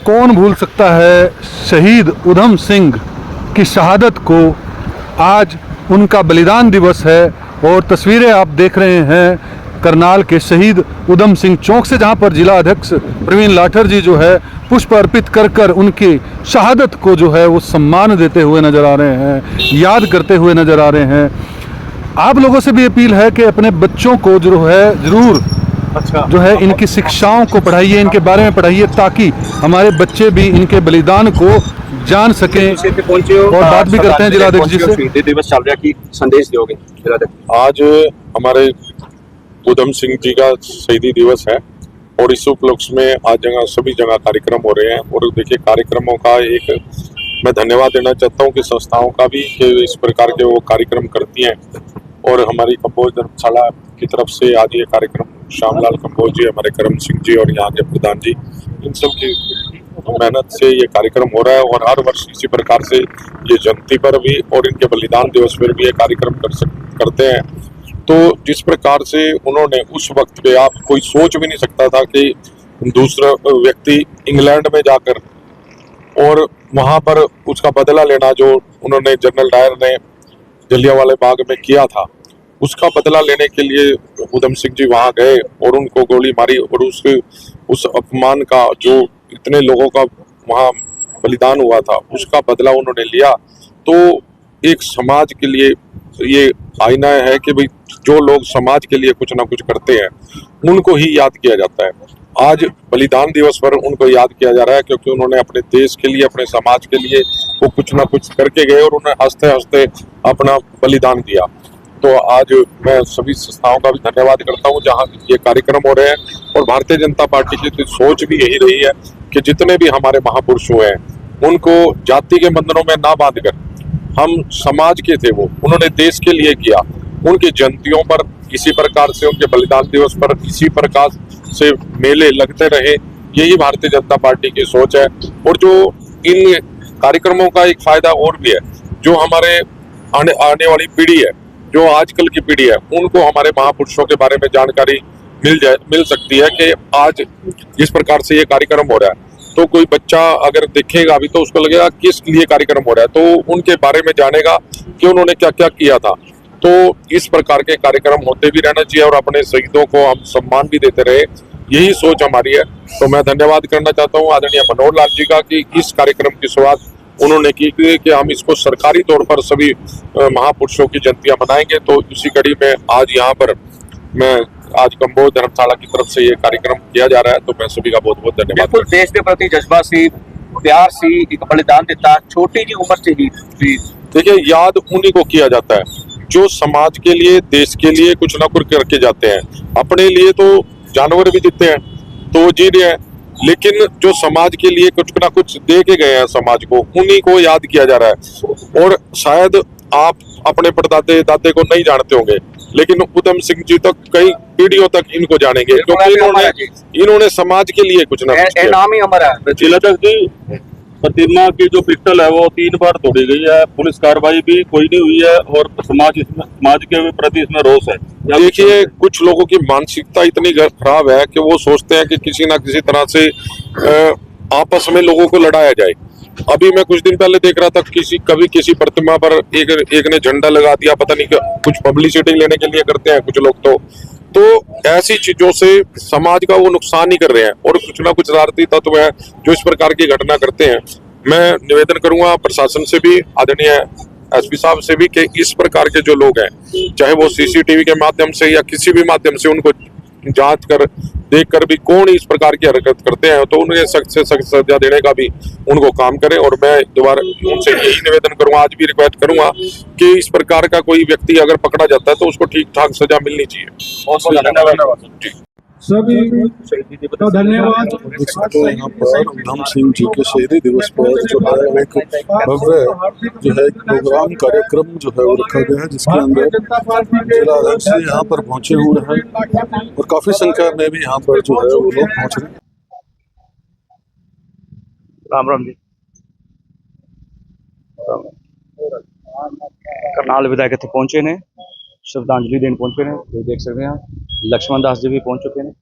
कौन भूल सकता है शहीद उधम सिंह की शहादत को। आज उनका बलिदान दिवस है और तस्वीरें आप देख रहे हैं करनाल के शहीद उधम सिंह चौक से, जहां पर जिला अध्यक्ष प्रवीण लाठर जी जो है पुष्प अर्पित कर उनकी शहादत को जो है वो सम्मान देते हुए नजर आ रहे हैं, याद करते हुए नजर आ रहे हैं। आप लोगों से भी अपील है कि अपने बच्चों को जो है जरूर जो है इनकी शिक्षाओं को पढ़ाइए, इनके बारे में पढ़ाइए, ताकि हमारे बच्चे भी इनके बलिदान को जान सकें। और बात भी करते हैं जिलाध्यक्ष जी से। शहीदी दिवस चल रहा, की संदेश दोगे जिलाध्यक्ष? आज हमारे उधम सिंह जी का शहीदी दिवस है और इस उपलक्ष्य में आज सभी जगह कार्यक्रम हो रहे हैं। और देखिए, कार्यक्रमों का एक मैं धन्यवाद देना चाहता हूं कि संस्थाओं का भी कि इस प्रकार के वो कार्यक्रम करती हैं। और हमारी कंबोज धर्मशाला की तरफ से आज ये कार्यक्रम श्यामलाल कंबोज जी, हमारे करम सिंह जी और यहाँ के प्रधान जी, इन सब की मेहनत से ये कार्यक्रम हो रहा है। और हर वर्ष इसी प्रकार से ये जयंती पर भी और इनके बलिदान दिवस पर भी ये कार्यक्रम करते हैं। तो जिस प्रकार से उन्होंने उस वक्त पे, आप कोई सोच भी नहीं सकता था कि दूसरा व्यक्ति इंग्लैंड में जाकर और वहां पर उसका बदला लेना, जो उन्होंने जनरल डायर ने जलियांवाला बाग में किया था, उसका बदला लेने के लिए उधम सिंह जी वहां गए और उनको गोली मारी। और उस अपमान का, जो इतने लोगों का वहां बलिदान हुआ था, उसका बदला उन्होंने लिया। तो एक समाज के लिए ये आईना है कि भाई जो लोग समाज के लिए कुछ ना कुछ करते हैं उनको ही याद किया जाता है। आज बलिदान दिवस पर उनको याद किया जा रहा है क्योंकि उन्होंने अपने देश के लिए, अपने समाज के लिए वो कुछ ना कुछ करके गए और उन्हें हंसते हंसते अपना बलिदान दिया। तो आज मैं सभी संस्थाओं का भी धन्यवाद करता हूं जहां ये कार्यक्रम हो रहे हैं। और भारतीय जनता पार्टी की तो सोच भी यही रही है कि जितने भी हमारे महापुरुष हुए हैं उनको जाति के बंधनों में ना बांधकर, हम समाज के थे, वो उन्होंने देश के लिए किया। उनकी जयंतियों पर इसी प्रकार से, उनके बलिदान दिवस पर इसी प्रकार से मेले लगते रहे, यही भारतीय जनता पार्टी की सोच है। और जो इन कार्यक्रमों का एक फायदा और भी है, जो हमारे आने वाली पीढ़ी है, जो आजकल की पीढ़ी है, उनको हमारे महापुरुषों के बारे में जानकारी मिल सकती है कि आज जिस प्रकार से ये कार्यक्रम हो रहा है, तो कोई बच्चा अगर देखेगा अभी तो उसको लगेगा किस लिए कार्यक्रम हो रहा है, तो उनके बारे में जानेगा कि उन्होंने क्या क्या किया था। तो इस प्रकार के कार्यक्रम होते भी रहना चाहिए और अपने शहीदों को हम सम्मान भी देते रहे, यही सोच हमारी है। तो मैं धन्यवाद करना चाहता हूँ आदरणीय मनोहर लाल जी का कि इस कार्यक्रम की शुरुआत उन्होंने की कि हम इसको सरकारी तौर पर सभी महापुरुषों की जयंतियां मनाएंगे। तो इसी कड़ी में आज यहाँ पर मैं आज कंबोज धर्मशाला की तरफ से ये कार्यक्रम किया जा रहा है। तो मैं सभी का बहुत बहुत धन्यवाद। बिल्कुल, देश के प्रति जज्बा सी, प्यार सी, एक बलिदान देता, छोटी जी उम्र से ही। देखिए, याद उन्हीं को किया जाता है जो समाज के लिए, देश के लिए कुछ ना कुछ करके जाते हैं। अपने लिए तो जानवर भी जीते हैं, तो वो जी रहे हैं, लेकिन जो समाज के लिए कुछ ना कुछ दे के गए हैं समाज को, उन्हीं को याद किया जा रहा है। और शायद आप अपने परदादे दादे को नहीं जानते होंगे, लेकिन उधम सिंह जी तक कई पीढ़ियों तक इनको जानेंगे क्योंकि इन्होंने समाज के लिए कुछ ना कुछ नाम ही हमारा जिलाध्यक्ष जी, प्रतिमा की जो पिस्टल है वो 3 बार तोड़ी गई है, पुलिस कार्रवाई भी कोई नहीं हुई है और समाज के प्रति इसमें रोष है। देखिए, कुछ लोगों की मानसिकता इतनी खराब है कि वो सोचते हैं कि किसी ना किसी तरह से आपस में लोगों को लड़ाया जाए। अभी मैं कुछ दिन पहले देख रहा था, किसी प्रतिमा पर एक ने झंडा लगा दिया, पता नहीं कुछ पब्लिसिटी लेने के लिए करते हैं कुछ लोग। तो ऐसी चीजों से समाज का वो नुकसान ही कर रहे हैं और कुछ ना कुछ शरारती तत्व है जो इस प्रकार की घटना करते हैं। मैं निवेदन करूंगा प्रशासन से भी, आदरणीय एसपी साहब से भी, कि इस प्रकार के जो लोग हैं, चाहे वो सीसीटीवी के माध्यम से या किसी भी माध्यम से, उनको जांच कर देख कर भी कौन इस प्रकार की हरकत करते हैं तो उन्हें सख्त से सख्त सजा देने का भी उनको काम करें। और मैं दोबारा उनसे यही निवेदन करूंगा, आज भी रिक्वेस्ट करूंगा कि इस प्रकार का कोई व्यक्ति अगर पकड़ा जाता है तो उसको ठीक ठाक सजा मिलनी चाहिए। बहुत बहुत धन्यवाद सभी तो धन्यवाद। यहाँ पर उधम सिंह जी के शहीदी दिवस पर जो है एक भव्य जो है प्रोग्राम कार्यक्रम जो है वो रखा गया है, जिसके अंदर जिला अध्यक्ष यहाँ पर पहुंचे हुए हैं और काफी संख्या में भी यहाँ पर जो है वो लोग पहुंच रहे हैं। राम राम जी। करनाल विधायक इतने पहुंचे ने, श्रद्धांजलि देने पहुंचे ने, तो देख सकते हैं लक्ष्मण दास जी भी पहुंच चुके हैं।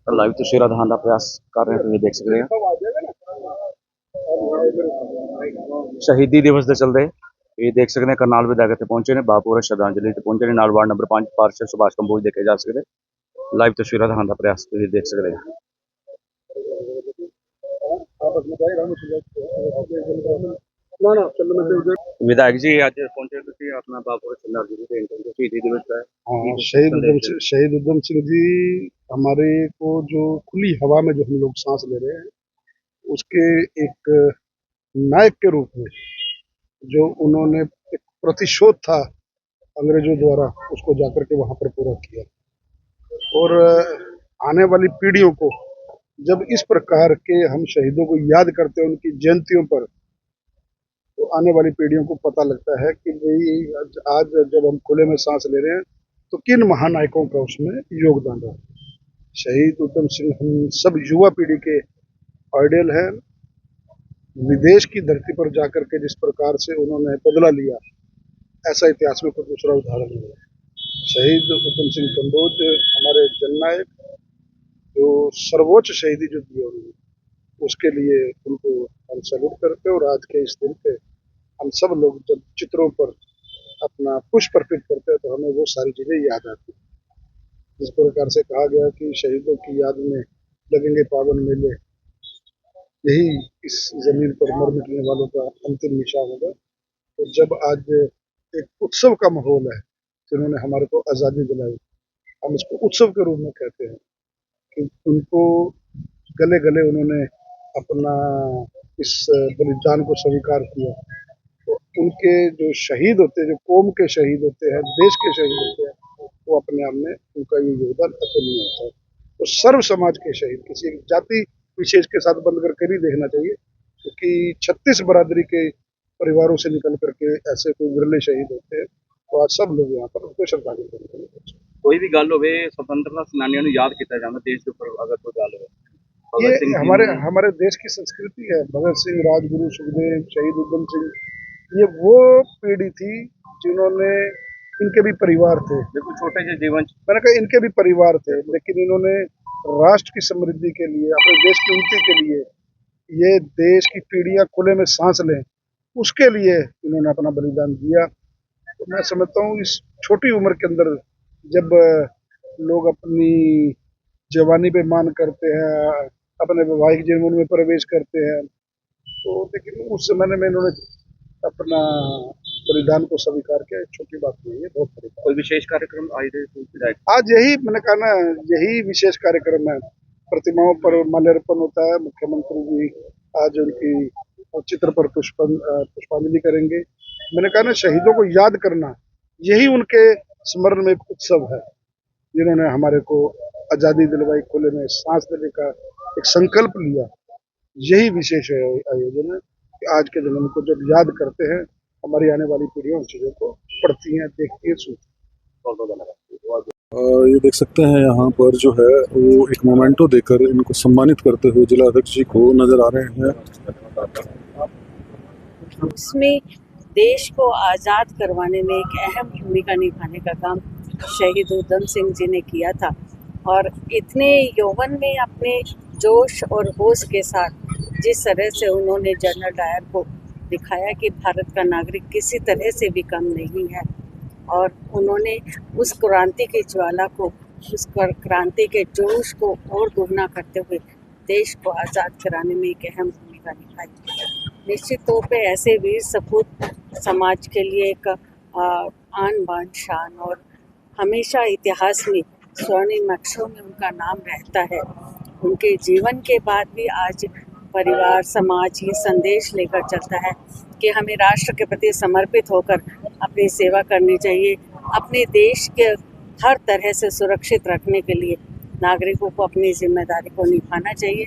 ਲਾਈਵ ਤਸਵੀਰਾਂ ਦਿਖਾਉਣ ਦਾ ਪ੍ਰयास ਕਰ ਰਹੇ ਹਾਂ। ਤੁਸੀਂ ਦੇਖ ਸਕਦੇ ਹੋ ਸ਼ਹੀਦੀ ਦਿਵਸ ਦੇ ਚਲਦੇ ਇਹ ਦੇਖ ਸਕਦੇ ਹੋ ਕਰਨਾਲ ਵਿਧਾਇਕ ਇੱਥੇ ਪਹੁੰਚੇ ਨੇ, ਬਾਪੂ ਸ਼ਰਧਾਂਜਲੀ ਤੇ ਪਹੁੰਚੇ ਨੇ, ਨਾਲ ਵਾਰਡ ਨੰਬਰ 5 ਪਾਰਸ਼ਦ ਸੁਭਾਸ਼ ਕੰਬੋਜ ਦੇਖੇ ਜਾ ਸਕਦੇ। ਲਾਈਵ ਤਸਵੀਰਾਂ ਦਿਖਾਉਣ ਦਾ ਪ੍ਰयास ਤੁਸੀਂ ਦੇਖ ਸਕਦੇ ਹੋ। ਵਿਧਾਇਕ ਜੀ ਅੱਜ ਪਹੁੰਚੇ ਤੁਸੀਂ ਆਪਣਾ ਬਾਪੂ ਸ਼ਰਧਾਂਜਲੀ ਦੇਣ शहीदी दिवस है। हाँ, शहीद उधम सिंह जी हमारे को जो खुली हवा में जो हम लोग सांस ले रहे हैं उसके एक नायक के रूप में जो उन्होंने एक प्रतिशोध था अंग्रेजों द्वारा उसको जाकर के वहां पर पूरा किया और आने वाली पीढ़ियों को जब इस प्रकार के हम शहीदों को याद करते हैं उनकी जयंतियों पर तो आने वाली पीढ़ियों को पता लगता है कि भाई आज जब हम खुले में सांस ले रहे हैं तो किन महानायकों का उसमें योगदान रहा। शहीद उधम सिंह हम सब युवा पीढ़ी के आइडियल हैं। विदेश की धरती पर जाकर के जिस प्रकार से उन्होंने बदला लिया ऐसा इतिहास में कोई दूसरा उदाहरण नहीं है। शहीद उधम सिंह कंबोज हमारे जननायक जो सर्वोच्च शहीदी जो दी उन्होंने उसके लिए उनको हम सैल्यूट करते हैं और आज के इस दिन पे हम सब लोग जब चित्रों पर अपना पुष्प अर्पित करते हैं तो हमें वो सारी चीजें याद आती हैं। जिस प्रकार से कहा गया कि शहीदों की याद में लगेंगे पावन मेले, यही इस जमीन पर मर मिटने वालों का अंतिम निशान होगा। तो जब आज एक उत्सव का माहौल है जिन्होंने हमारे को आज़ादी दिलाई, हम इसको उत्सव के रूप में कहते हैं कि उनको गले गले उन्होंने अपना इस बलिदान को स्वीकार किया। तो उनके जो शहीद होते हैं, जो कौम के शहीद होते हैं, देश के शहीद होते हैं, वो अपने आप में उनका ये योगदान अतुलनीय होता है। तो सर्व समाज के शहीद किसी जाति विशेष के साथ बंद करके नहीं देखना चाहिए क्योंकि 36 बरादरी के परिवारों से निकल करके ऐसे कोई विरले शहीद होते हैं। तो आज सब लोग यहाँ पर उनको श्रद्धांजलि देते हैं। कोई भी गल होवे स्वतंत्रता सेनानियों ਨੂੰ याद किया जाता देश के ऊपर अगर कोई गल हो। ये हमारे देश की संस्कृति है। भगत सिंह, राजगुरु, सुखदेव, शहीद उधम सिंह, ये वो पीढ़ी थी जिन्होंने, इनके भी परिवार थे, बिल्कुल छोटे से जीवन मैंने कहा इनके भी परिवार थे, लेकिन इन्होंने राष्ट्र की समृद्धि के लिए, अपने देश की उन्नति के लिए, ये देश की पीढ़ियां खुले में सांस लें उसके लिए इन्होंने अपना बलिदान दिया। तो मैं समझता हूँ इस छोटी उम्र के अंदर जब लोग अपनी जवानी पे मान करते हैं, अपने वैवाहिक जीवन में प्रवेश करते हैं, तो लेकिन उस समय में इन्होंने अपना बलिदान को स्वीकार किया। छोटी बात नहीं है, बहुत बड़ी। कोई विशेष कार्यक्रम आज आज यही मैंने कहा ना, यही विशेष कार्यक्रम है। प्रतिमाओं पर माल्यार्पण होता है, मुख्यमंत्री जी आज उनकी चित्र पर पुष्पांजलि करेंगे। मैंने कहा ना, शहीदों को याद करना यही उनके स्मरण में एक उत्सव है जिन्होंने हमारे को आज़ादी दिलवाई, खुले में सांस लेने का एक संकल्प लिया। यही विशेष आयोजन है कि आज के दिन उनको जब याद करते हैं हमारी आने वाली पीढ़ियां उन चीज़ों को पढ़ती हैं, देखती हैं, सुनती हैं। ये देख सकते हैं यहाँ पर जो है वो एक मोमेंटो देकर इनको सम्मानित करते हुए जिला अध्यक्ष जी को नजर आ रहे हैं। उसमें देश को आज़ाद करवाने में एक अहम भूमिका निभाने का काम शहीद उधम सिंह जी ने किया था और इतने यौवन में अपने जोश और होश के साथ जिस तरह से उन्होंने जनरल डायर को दिखाया कि भारत का नागरिक किसी तरह से भी कम नहीं है और उन्होंने उस क्रांति की ज्वाला को, उस क्रांति के जोश को और दुगना करते हुए देश को आज़ाद कराने में एक अहम भूमिका निभाई। निश्चित तौर पे ऐसे वीर सपूत समाज के लिए एक आन बान शान और हमेशा इतिहास में स्वर्णिम अक्षरों में उनका नाम रहता है। उनके जीवन के बाद भी आज परिवार समाज ये संदेश लेकर चलता है कि हमें राष्ट्र के प्रति समर्पित होकर अपनी सेवा करनी चाहिए। अपने देश के हर तरह से सुरक्षित रखने के लिए नागरिकों को अपनी जिम्मेदारी को निभाना चाहिए।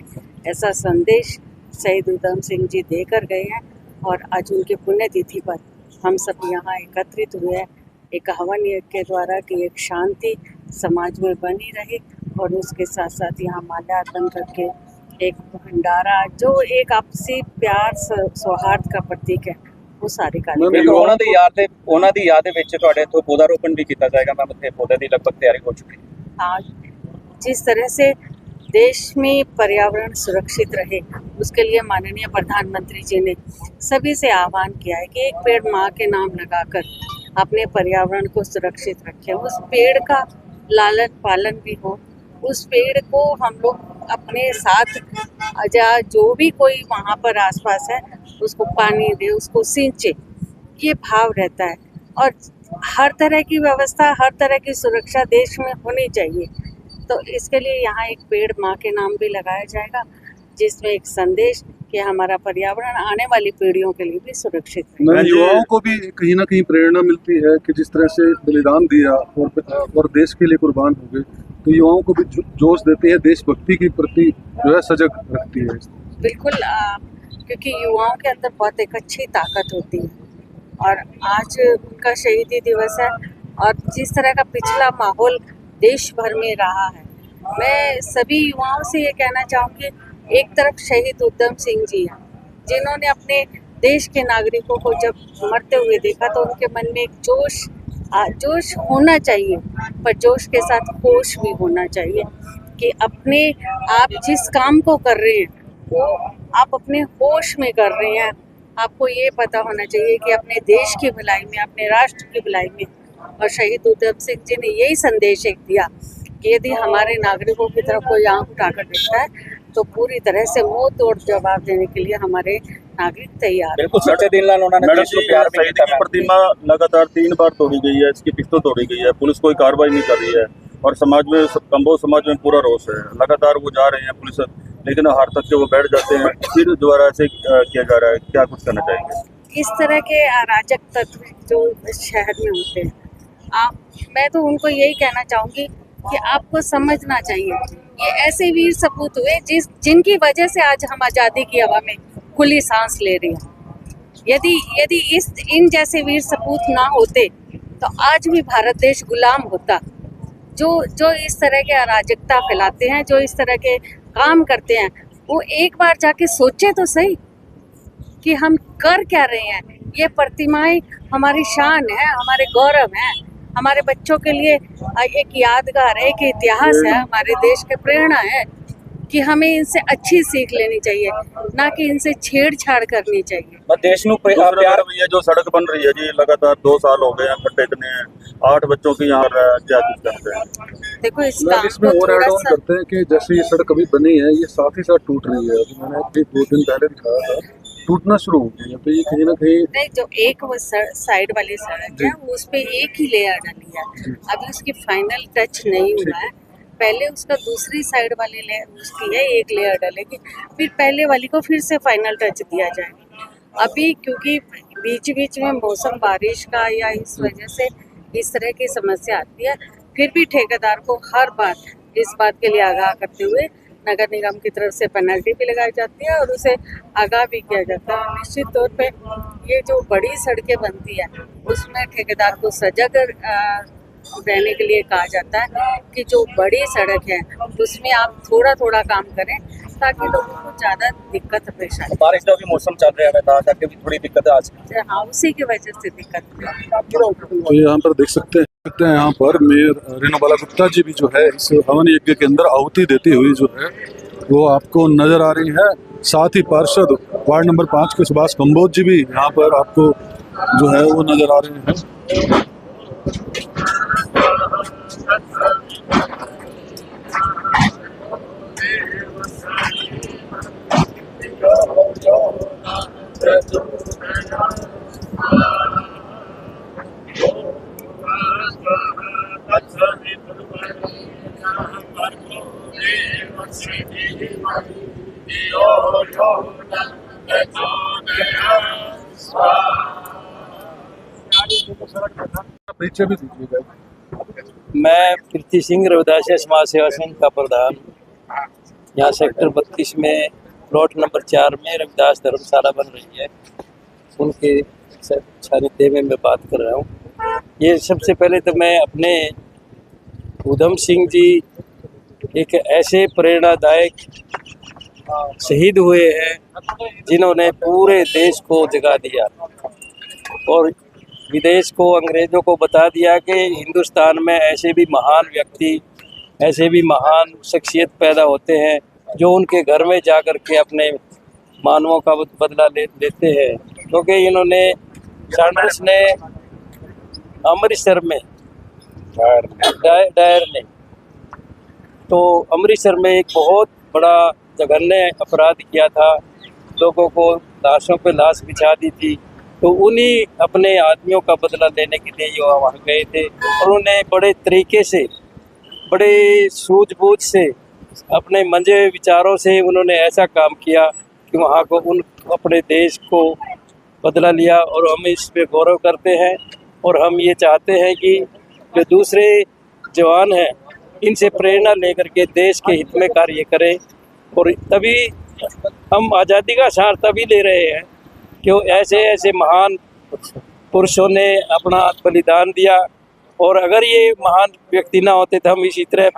ऐसा संदेश शहीद उधम सिंह जी देकर गए हैं और आज उनकी पुण्यतिथि पर हम सब यहाँ एकत्रित हुए हैं एक हवन यज्ञ के द्वारा कि एक शांति समाज में बनी रहे और उसके साथ साथ यहाँ माल्यार्पण करके एक भंडारा जो एक आपसी प्यार सौहार्द का प्रतीक है वो सारे ਬਿਲਕੁਲ कार्यक्रम ਉਹਨਾਂ ਦੀ ਯਾਦ ਦੇ ਵਿੱਚ ਤੁਹਾਡੇ ਇੱਥੋਂ ਪੌਦਾਰੋਪਣ ਵੀ ਕੀਤਾ ਜਾਏਗਾ ਮੈਮ। ਉੱਥੇ ਪੌਦੇ ਦੀ ਲਗਭਗ ਤਿਆਰੀ ਹੋ ਚੁੱਕੀ ਹੈ। आज जिस तरह से देश में पर्यावरण सुरक्षित रहे उसके लिए माननीय प्रधानमंत्री जी ने सभी से आह्वान किया है कि एक पेड़ माँ के नाम लगाकर अपने पर्यावरण को सुरक्षित रखें। उस पेड़ का लालन पालन भी हो, उस पेड़ को हम लोग अपने साथ जो भी कोई वहाँ पर आसपास है उसको पानी दे, उसको सींचे, ये भाव रहता है। और हर तरह की व्यवस्था, हर तरह की सुरक्षा देश में होनी चाहिए। तो इसके लिए यहाँ एक पेड़ माँ के नाम भी लगाया जाएगा, जिसमें एक संदेश कि हमारा पर्यावरण आने वाली पीढ़ियों के लिए भी सुरक्षित है। मैं युवाओं को भी कहीं ना कहीं प्रेरणा मिलती है कि जिस तरह से बलिदान दिया और देश के लिए कुर्बान हो गए, तो युवाओं को भी जोश देती है, देशभक्ति के प्रति जो है सजग रखती है। बिल्कुल, क्योंकि युवाओं के अंदर बहुत एक अच्छी ताकत होती है और आज उनका शहीदी दिवस है। और जिस तरह का पिछला माहौल देश भर में रहा है, मैं सभी युवाओं से ये कहना चाहूँगी, एक तरफ शहीद उधम सिंह जी हैं जिन्होंने अपने देश के नागरिकों को जब मरते हुए देखा तो उनके मन में एक जोश होना चाहिए, पर जोश के साथ होश भी होना चाहिए कि अपने आप जिस काम को कर रहे हैं वो आप अपने होश में कर रहे हैं। आपको ये पता होना चाहिए कि अपने देश की भलाई में, अपने राष्ट्र की भलाई में। और शहीद उधम सिंह जी ने यही संदेश एक दिया कि यदि हमारे नागरिकों की तरफ कोई आंख उठाकर देखता है तो पूरी तरह से मुंह तोड़ जवाब देने के लिए हमारे नागरिक तैयार हैं। बिल्कुल सच्चे दिल ਨਾਲ ਉਹਨਾਂ ਨੇ मैडम देश को जी, प्यार भी शहीद किया की प्रतिमा लगातार 3 बार तोड़ी गई है, इसकी पिस्तौल तोड़ी गई है, पुलिस कोई कार्रवाई नहीं कर रही है और समाज में, कंबोज समाज में पूरा रोष है। लगातार वो जा रहे हैं पुलिस, लेकिन हार तक के वो बैठ जाते हैं, फिर दोबारा ऐसे किया जा रहा है। क्या कुछ करना चाहेंगे? इस तरह के अराजक तत्व जो शहर में होते हैं, मैं तो उनको यही कहना चाहूँगी कि आपको समझना चाहिए ये ऐसे वीर सपूत हुए जिनकी वजह से आज हम आज़ादी की हवा में खुली सांस ले रहे हैं। यदि इन जैसे वीर सपूत ना होते तो आज भी भारत देश गुलाम होता। जो इस तरह के अराजकता फैलाते हैं, जो इस तरह के काम करते हैं, वो एक बार जाके सोचे तो सही कि हम कर क्या रहे हैं। ये प्रतिमाएं हमारी शान है, हमारे गौरव है, हमारे बच्चों के लिए एक यादगार है, एक इतिहास है, हमारे देश की प्रेरणा है कि हमें इनसे अच्छी सीख लेनी चाहिए, ना कि इनसे छेड़छाड़ करनी चाहिए। और देश ਨੂੰ दूसरा प्यार मैडम, ये जो सड़क बन रही है जी, लगातार 2 साल हो गए हैं, खड्डे इतने हैं, 8 बच्चों की यहाँ क्या कुछ करते हैं? देखो इस मैं काम इसमें को और ऐड थोड़ा ऑन सा करते हैं कि जैसे ये सड़क अभी बनी है, ये साथ ही साथ टूट रही है। अभी मैंने अभी 2 दिन पहले दिखाया था, टूटना शुरू हो गई है। तो ये कहीं ना कहीं नहीं, जो एक वो साइड वाली सड़क है उस पे एक ही लेयर डली है, अभी उसकी फाइनल टच नहीं हुआ है। पहले उसका दूसरी साइड वाली लेयर उसकी है, एक लेयर डलेगी, फिर पहले वाली को फिर से फाइनल टच दिया जाएगा। अभी क्योंकि बीच में मौसम बारिश का या इस वजह से इस तरह की समस्या आती है, फिर भी ठेकेदार को हर बार इस बात के लिए आगाह करते हुए नगर निगम की तरफ से पेनल्टी भी लगाई जाती है और उसे आगाह भी किया जाता है। निश्चित तौर पे ये जो बड़ी सड़कें बनती है उसमें ठेकेदार को सजग रहने के लिए कहा जाता है कि जो बड़ी सड़क है उसमें आप थोड़ा काम करें ताकि लोगों को ज़्यादा दिक्कत पेश आए। बारिश का भी मौसम चल रहा है, मैं कहा कि भी थोड़ी दिक्कत आ सकती है। हाँ, उसी की वजह से दिक्कत है। तो यहाँ पर देख सकते हैं यहाँ पर मेयर रेणुबाला गुप्ता जी भी जो है इस हवन यज्ञ के अंदर आहुति देती हुई जो है वो आपको नजर आ रही है। साथ ही पार्षद वार्ड नंबर 5 के सुभाष कंबोज जी भी यहाँ पर आपको जो है वो नजर आ रहे हैं। परिचय भी दीजिएगा। मैं प्रीति सिंह रविदासिया समाज सेवा संघ का प्रधान, यहाँ सेक्टर 32 में प्लॉट नंबर 4 में रविदास धर्मशाला बन रही है, उनके सानिध्य में मैं बात कर रहा हूँ। ये सबसे पहले तो मैं अपने उधम सिंह जी एक ऐसे प्रेरणादायक शहीद हुए हैं जिन्होंने पूरे देश को जगा दिया। और विदेश को, अंग्रेज़ों को बता दिया कि हिंदुस्तान में ऐसे भी महान व्यक्ति, ऐसे भी महान शख्सियत पैदा होते हैं जो उनके घर में जा कर के अपने मानवों का बदला लेते हैं। क्योंकि इन्होंने सैंडर्स ने अमृतसर में डायर ने तो अमृतसर में एक बहुत बड़ा जघन्य अपराध किया था, लोगों को लाशों पे लाश बिछा दी थी। तो उन्हीं अपने आदमियों का बदला लेने के लिए ये वहाँ गए थे और उन्हें बड़े तरीके से, बड़े सूझबूझ से, अपने मंजे विचारों से उन्होंने ऐसा काम किया कि वहाँ को उन अपने देश को बदला लिया। और हम इस पे गौरव करते हैं और हम ये चाहते हैं कि जो दूसरे जवान हैं इनसे प्रेरणा लेकर के देश के हित में कार्य करें। और तभी हम आज़ादी का सार तभी ले रहे हैं कि ऐसे ऐसे महान पुरुषों ने अपना बलिदान दिया। और अगर ये महान व्यक्ति ना होते तो हम इसी तरह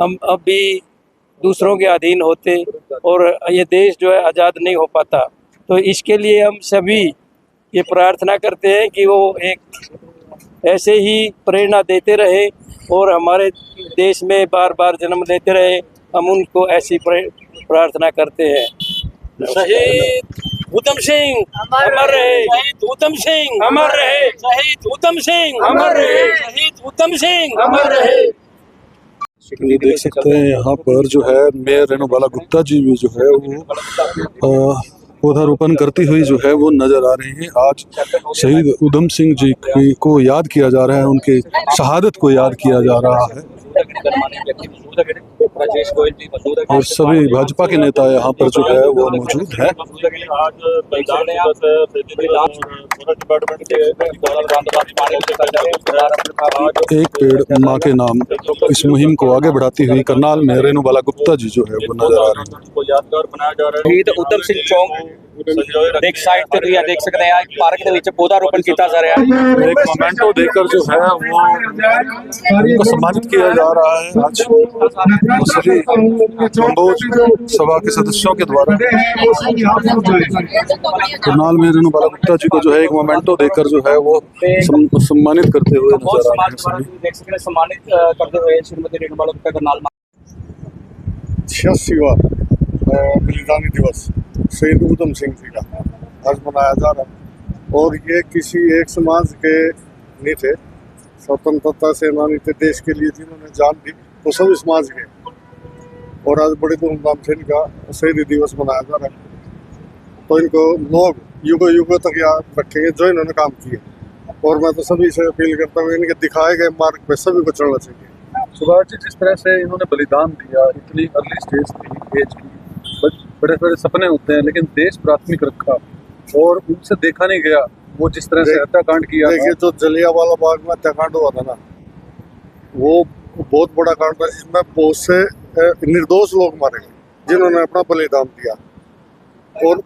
हम अब भी दूसरों के अधीन होते और ये देश जो है आज़ाद नहीं हो पाता। तो इसके लिए हम सभी ये प्रार्थना करते हैं कि वो एक ऐसे ही प्रेरणा देते रहे और हमारे देश में बार बार जन्म लेते रहे। हम उनको ऐसी प्रार्थना करते हैं। शहीद ऊधम सिंह अमर रहे, शहीद ऊधम सिंह अमर रहे, शहीद ऊधम सिंह अमर रहे, शहीद ऊधम सिंह अमर रहे। ये देख सकते हैं यहाँ पर जो है मेयर रेणुबाला गुप्ता जी भी जो है वो पौधारोपण करती हुई जो है वो नजर आ रही है। आज शहीद ऊधम सिंह जी को याद किया जा रहा है, उनके शहादत को याद किया जा रहा है और सभी भाजपा के नेता यहाँ पर जो है वो मौजूद हैं। एक पेड़ माँ के नाम इस मुहिम को आगे बढ़ाती हुई करनाल में रेणुबाला गुप्ता जी जो है वो नजर आ रहे हैं। यादगार बनाया जा रहा है। शहीद ऊधम सिंह चौक देख साइड ਤੇ ਤੁਸੀਂ ਦੇਖ ਸਕਦੇ ਆ ਇੱਕ ਪਾਰਕ ਦੇ ਵਿੱਚ ਪੌਦਾ ਰੋਪਣ ਕੀਤਾ ਜਾ ਰਿਹਾ है। एक मोमेंटो देकर जो है वो उनको सम्मानित किया जा रहा है आज सभी कंबोज सभा के सदस्यों के द्वारा। करनाल में रेणुबाला गुप्ता जी को जो है एक मोमेंटो देकर जो है वो सम्मानित करते हुए नजर आ रहे हैं सभी। देख सकते हैं सम्मानित करते हुए श्रीमती रेणुबाला गुप्ता करनाल 86वां बलिदानी दिवस शहीद ऊधम सिंह जी का आज मनाया जा रहा है। और ये किसी एक समाज के नहीं थे, स्वतंत्रता सेनानी थे, देश के लिए जिन्होंने जान दी, वो सभी समाज के। और आज बड़ी धूमधाम से इनका शहीदी दिवस मनाया जा रहा है। तो इनको लोग युगों युगों तक याद रखेंगे जो इन्होंने काम किए। और मैं तो सभी से अपील करता हूँ इनके दिखाए गए मार्ग पे सभी को चलना चाहिए। सुभाष जी, जिस तरह से इन्होंने बलिदान दिया, इतनी अर्ली स्टेज थी एज की, बड़े बड़े सपने होते हैं, लेकिन देश प्राथमिक रखा और उनसे देखा नहीं गया। वो जिस तरह से हत्याकांड किया, देखिए जो जलियांवाला बाग में हत्याकांड हुआ था ना, वो बहुत बड़ा कांड था जिसमें बहुत से निर्दोष लोग मारे गए जिन्होंने अपना बलिदान दिया। और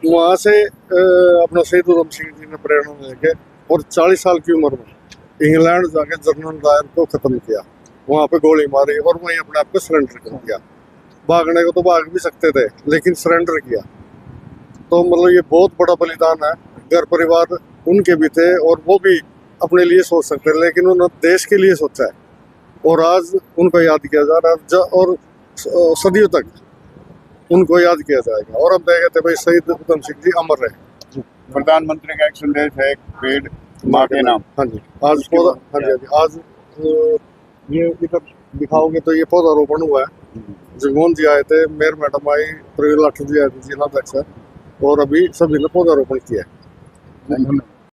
वहाँ से अपना शहीद ऊधम सिंह जी ने प्रेरणा लेके और 40 साल की उम्र में इंग्लैंड जाके जनरल डायर को खत्म किया, वहाँ पे गोली मारी और वहीं अपने आप को सरेंडर कर दिया। भागने को तो भाग भी सकते थे लेकिन सरेंडर किया। तो मतलब ये बहुत बड़ा बलिदान है। घर परिवार उनके भी थे और वो भी अपने लिए सोच सकते थे, लेकिन उन्होंने देश के लिए सोचा है और आज उनको याद किया जा रहा है और सदियों तक उनको याद किया जाएगा। और हम देखे थे भाई शहीद ऊधम सिंह जी अमर रहे। प्रधानमंत्री का एक संदेश है, एक पेड़ माँ के नाम। हाँ जी, आज पौधा, हाँ जी आज ये इधर दिखाओगे तो ये पौधारोपण हुआ है। जगमोहन जी आए थे, मेयर मैडम आई, प्रवीण लाठी जी आए थे, जिला अध्यक्ष, और अभी सभी ने पौधारोपण किया है।